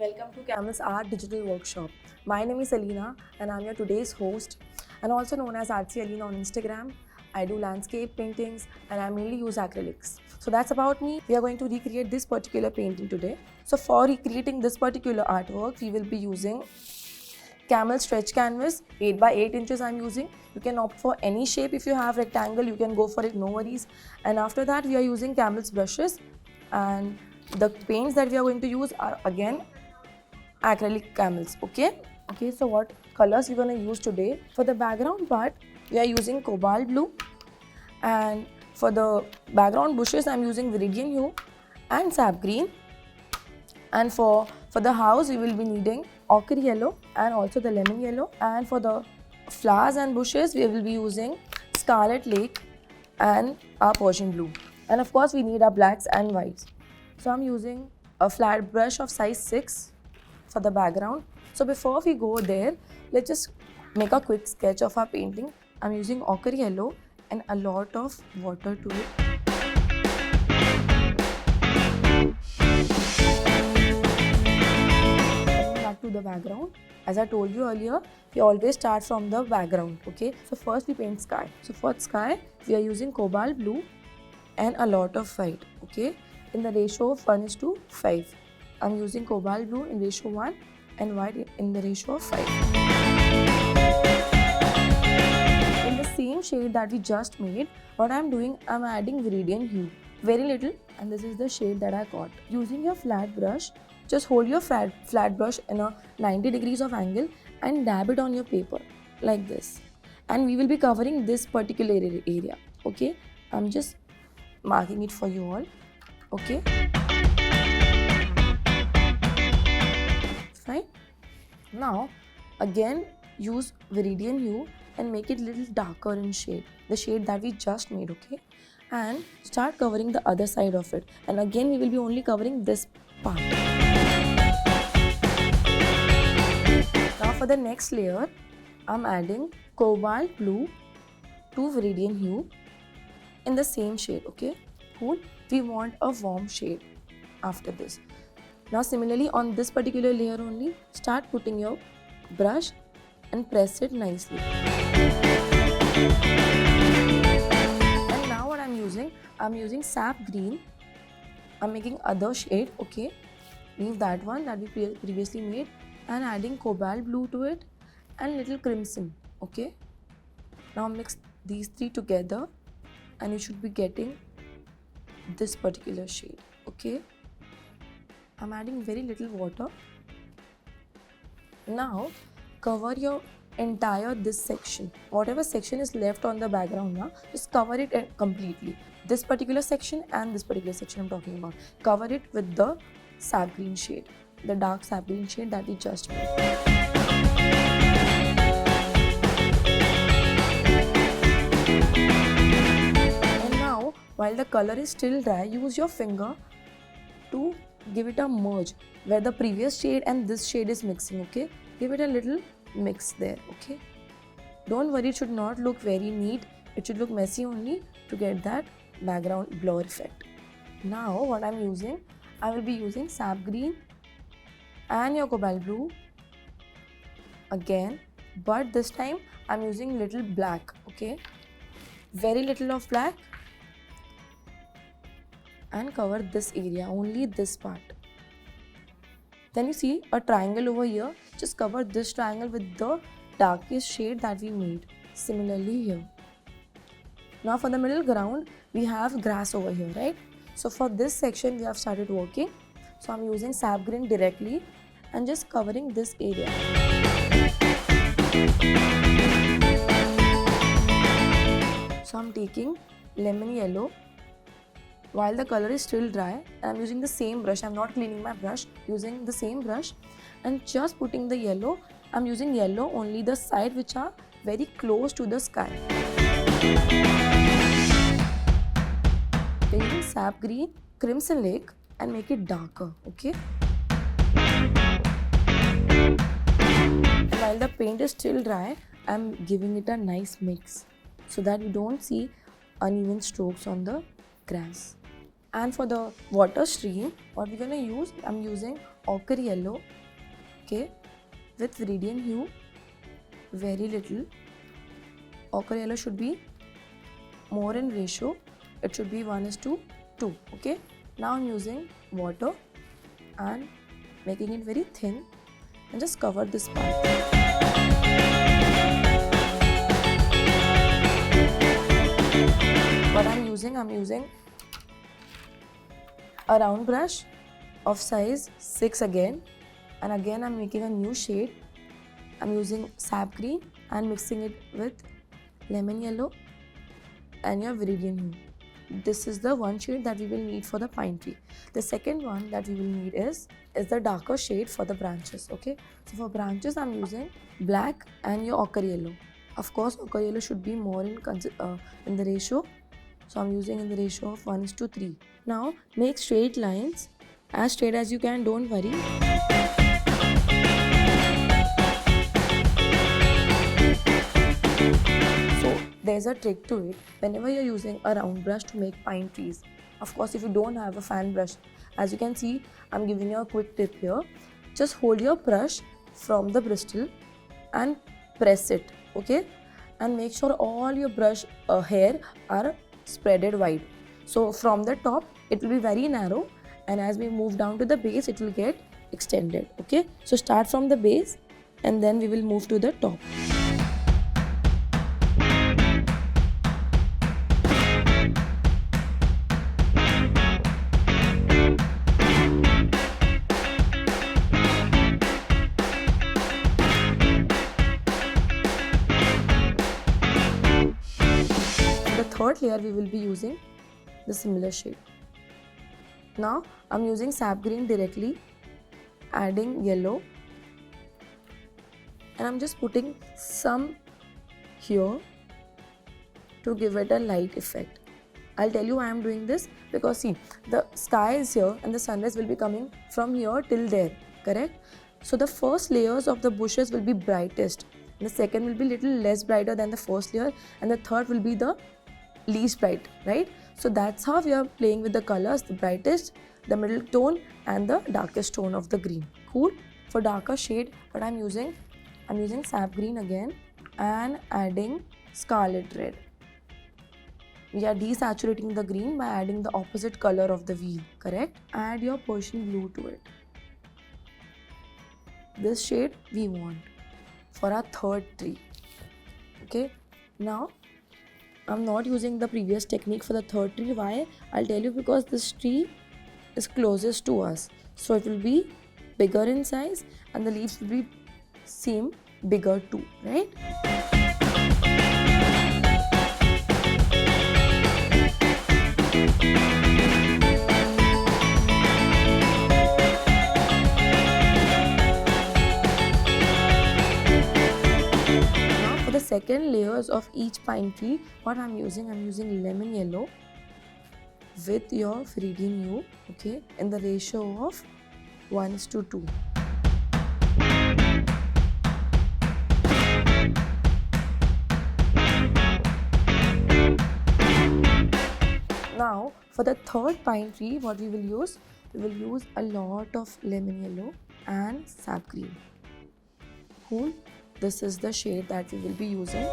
Welcome to Camel's Art Digital Workshop. My name is Alina and I'm your today's host and also known as Arty Alina on Instagram. I do landscape paintings and I mainly use acrylics. So that's about me. We are going to recreate this particular painting today. So for recreating this particular artwork, we will be using Camel stretch canvas, 8 by 8 inches I'm using. You can opt for any shape. If you have rectangle, you can go for it, no worries. And after that, we are using Camel's brushes, and the paints that we are going to use are again acrylic camels. Okay, so what colors we're going to use today? For the background part, we are using cobalt blue, and for the background bushes I'm using viridian hue and sap green, and for the house we will be needing ochre yellow and also the lemon yellow, and for the flowers and bushes we will be using scarlet lake and our Persian blue, and of course we need our blacks and whites. So I'm using a flat brush of size 6 for the background. So before we go there, let's just make a quick sketch of our painting. I'm using ochre yellow and a lot of water to it. Coming back to the background, as I told you earlier, we always start from the background. Okay, so first we paint sky. So for sky, we are using cobalt blue and a lot of white. Okay, in the ratio of 1:5. I'm using cobalt blue in ratio 1 and white in the ratio of 5. In the same shade that we just made, what I'm doing, I'm adding viridian hue. Very little, and this is the shade that I got. Using your flat brush, just hold your flat brush in a 90 degrees of angle and dab it on your paper like this. And we will be covering this particular area. Okay, I'm just marking it for you all. Okay. Fine. Now again use viridian hue and make it a little darker in shade, the shade that we just made. Okay, and start covering the other side of it, and again we will be only covering this part. Now for the next layer, I'm adding cobalt blue to viridian hue in the same shade. Okay, cool. We want a warm shade after this. Now similarly on this particular layer only, start putting your brush and press it nicely. And now what I'm using sap green. I'm making other shade. Okay, leave that one that we previously made, and adding cobalt blue to it and little crimson. Okay, now mix these three together and you should be getting this particular shade. Okay, I'm adding very little water. Now cover your entire this section. Whatever section is left on the background now, just cover it completely. This particular section and this particular section I'm talking about. Cover it with the sap green shade, the dark sap green shade that we just made. And now, while the color is still dry, use your finger to give it a merge where the previous shade and this shade is mixing. Okay, give it a little mix there. Okay, don't worry, it should not look very neat, it should look messy only to get that background blur effect. Now what I'm using, I will be using sap green and your cobalt blue again, but this time I'm using little black. Okay, very little of black, and cover this area, only this part. Then you see a triangle over here, just cover this triangle with the darkest shade that we made. Similarly here. Now for the middle ground, we have grass over here, right? So for this section we have started working. So I'm using sap green directly and just covering this area. So I'm taking lemon yellow. While the color is still dry, I'm using the same brush. I'm not cleaning my brush, using the same brush and just putting the yellow. I'm using yellow only the side which are very close to the sky. We're using sap green, crimson lake and make it darker. Okay. While the paint is still dry, I'm giving it a nice mix so that you don't see uneven strokes on the grass. And for the water stream, what we're going to use, I'm using ochre yellow, okay, with viridian hue, very little. Ochre yellow should be more in ratio, it should be 1:2, okay. Now I'm using water and making it very thin and just cover this part. What I'm using a round brush of size 6 again, and again I'm making a new shade. I'm using sap green and mixing it with lemon yellow and your viridian hue. This is the one shade that we will need for the pine tree. The second one that we will need is the darker shade for the branches, okay. So for branches I'm using black and your ochre yellow. Of course ochre yellow should be more in the ratio, so I'm using in the ratio of 1:3. Now make straight lines, as straight as you can, don't worry. There's a trick to it. Whenever you're using a round brush to make pine trees, of course if you don't have a fan brush, as you can see, I'm giving you a quick tip here. Just hold your brush from the bristle and press it, okay, and make sure all your brush hair are spreaded wide. So from the top it will be very narrow, and as we move down to the base it will get extended, okay. So start from the base and then we will move to the top. Third layer we will be using the similar shade. Now I'm using sap green directly, adding yellow, and I'm just putting some here to give it a light effect. I'll tell you why I'm doing this, because see, the sky is here and the sunrise will be coming from here till there, correct? So the first layers of the bushes will be brightest, and the second will be little less brighter than the first layer, and the third will be the least bright, right? So that's how we are playing with the colors, the brightest, the middle tone and the darkest tone of the green. Cool. For darker shade, what I'm using sap green again and adding scarlet red. We are desaturating the green by adding the opposite color of the wheel, correct? Add your Persian blue to it. This shade we want for our third tree, okay. Now I'm not using the previous technique for the third tree. Why? I'll tell you, because this tree is closest to us, so it will be bigger in size and the leaves will seem bigger too, right? Second layers of each pine tree, what I'm using lemon yellow with your viridian hue, okay, in the ratio of 1:2. Now for the third pine tree, what we will use a lot of lemon yellow and sap green. Cool. This is the shade that we will be using.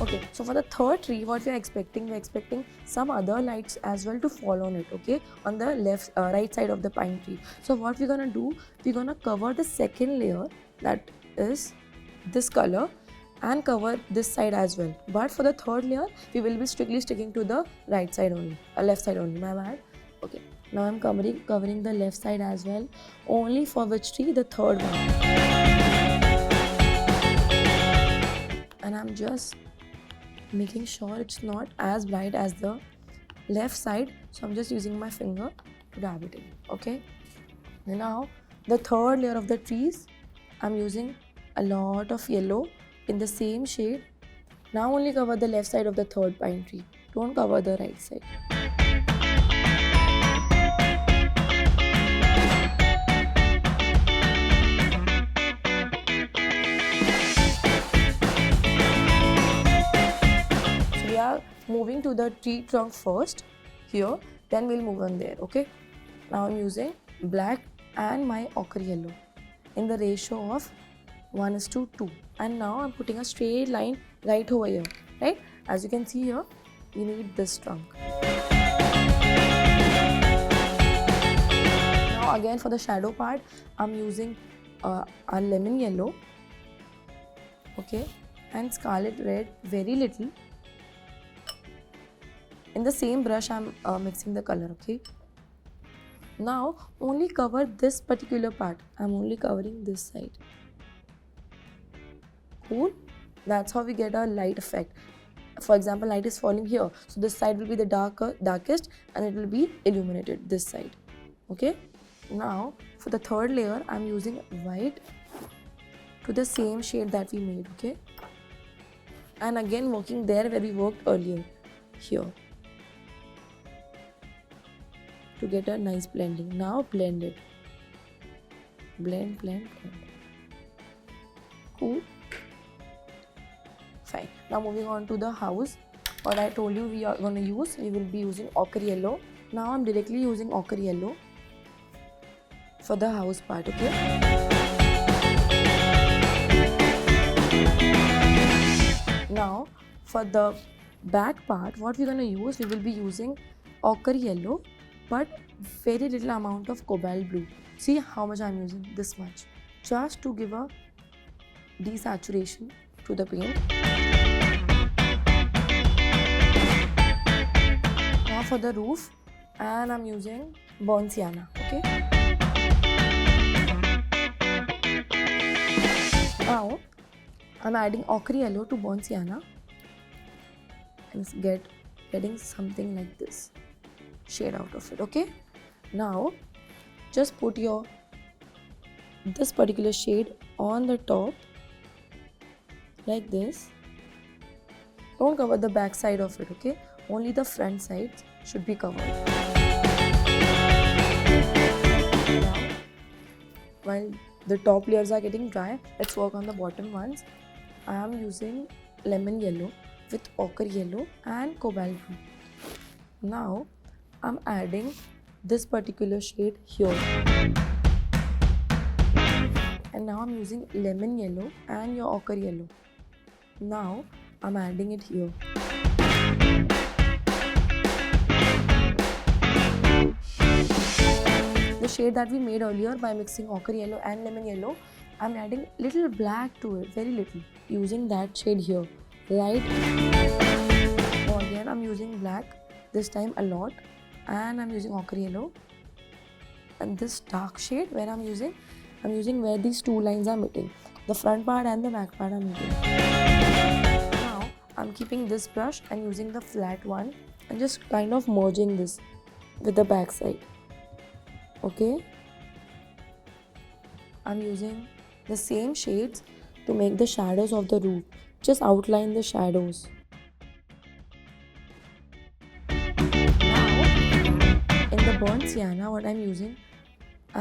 Okay, so for the third tree, what we're expecting some other lights as well to fall on it, okay, on the right side of the pine tree. So what we're gonna do, we're gonna cover the second layer, that is this color, and cover this side as well. But for the third layer, we will be strictly sticking to the right side only, left side only, my bad. Okay, now I'm covering the left side as well, only for which tree? The third one. And I'm just making sure it's not as bright as the left side, so I'm just using my finger to dab it in, okay? And now the third layer of the trees, I'm using a lot of yellow in the same shade. Now only cover the left side of the third pine tree, don't cover the right side. Moving to the tree trunk first here, then we'll move on there, okay? Now I'm using black and my ochre yellow in the ratio of 1:2. And now I'm putting a straight line right over here, right? As you can see here, we need this trunk. Now again for the shadow part, I'm using a lemon yellow, okay, and scarlet red, very little. In the same brush, I'm mixing the color, okay. Now only cover this particular part. I'm only covering this side. Cool. That's how we get a light effect. For example, light is falling here, so this side will be the darkest and it will be illuminated, this side. Okay. Now for the third layer, I'm using white to the same shade that we made. Okay. And again working there where we worked earlier, here, to get a nice blending. Now blend it. Blend, blend, blend. Cool. Fine. Now moving on to the house. What I told you we are going to use, we will be using ochre yellow. Now I'm directly using ochre yellow for the house part, okay? Now for the back part, what we're going to use, we will be using ochre yellow but very little amount of cobalt blue. See how much I'm using, this much, just to give a desaturation to the paint. Now for the roof, and I'm using burnt sienna, okay? Now I'm adding ochre yellow to burnt sienna and getting something like this shade out of it, okay? Now just put this particular shade on the top like this. Don't cover the back side of it, okay? Only the front sides should be covered. Now, while the top layers are getting dry, let's work on the bottom ones. I am using lemon yellow with ochre yellow and cobalt blue. Now I'm adding this particular shade here. And now I'm using lemon yellow and your ochre yellow. Now I'm adding it here. The shade that we made earlier by mixing ochre yellow and lemon yellow, I'm adding little black to it, very little, using that shade here, right? Now again I'm using black, this time a lot, and I'm using ochre yellow. And this dark shade where I'm using where these two lines are meeting. The front part and the back part are meeting. Now I'm keeping this brush and using the flat one and just kind of merging this with the back side. Okay. I'm using the same shades to make the shadows of the roof. Just outline the shadows. Now in the burnt sienna, what I'm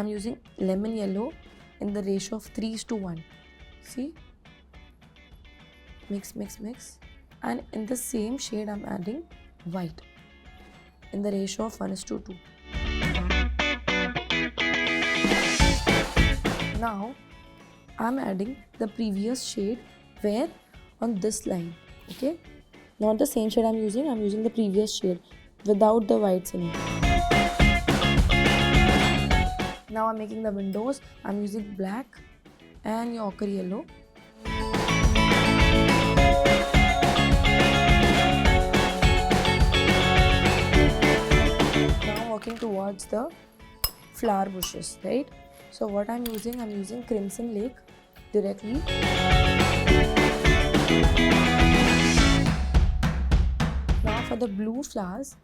using lemon yellow in the ratio of 3:1. See? Mix, mix, mix. And in the same shade, I'm adding white in the ratio of 1:2. Now, I'm adding the previous shade where on this line, okay? Not the same shade I'm using the previous shade without the whites in it. Now I'm making the windows. I'm using black and your ochre yellow. Now I'm working towards the flower bushes, right? So what I'm using Crimson Lake directly. Now for the blue flowers,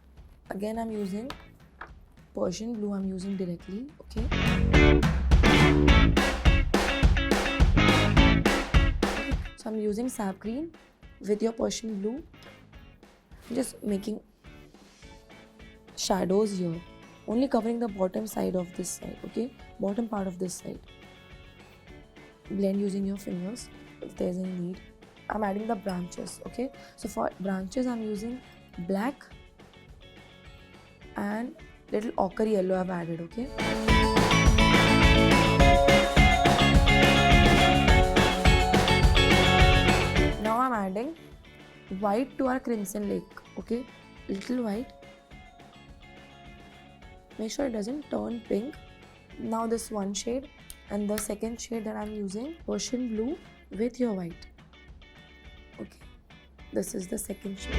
again I'm using Persian blue, I'm using directly, okay? So I'm using sap green with your Persian blue. I'm just making shadows here, only covering the bottom side of this side, okay? Bottom part of this side. Blend using your fingers if there's any need. I'm adding the branches, okay? So for branches, I'm using black and little ochre yellow I've added, okay? Now I'm adding white to our crimson lake, okay? Little white. Make sure it doesn't turn pink. Now this one shade, and the second shade that I'm using, ocean blue with your white. Okay, this is the second shade.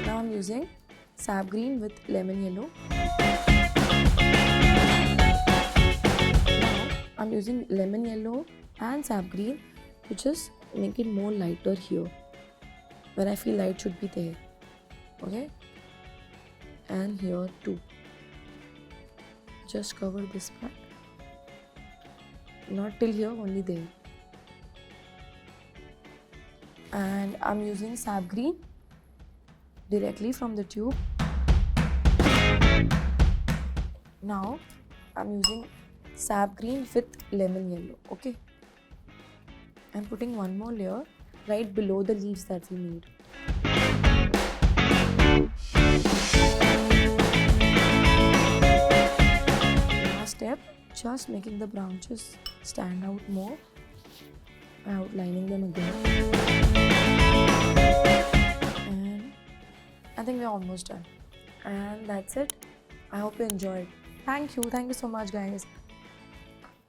Now I'm using sap green with lemon yellow. Now I'm using lemon yellow and sap green to just make it more lighter here where I feel light should be there, okay? And here too. Just cover this part, not till here, only there. And I'm using sap green directly from the tube. Now I'm using sap green with lemon yellow, okay? I'm putting one more layer right below the leaves that we made. Last step, just making the branches stand out more by outlining them again. And I think we're almost done. And that's it. I hope you enjoyed. Thank you so much, guys.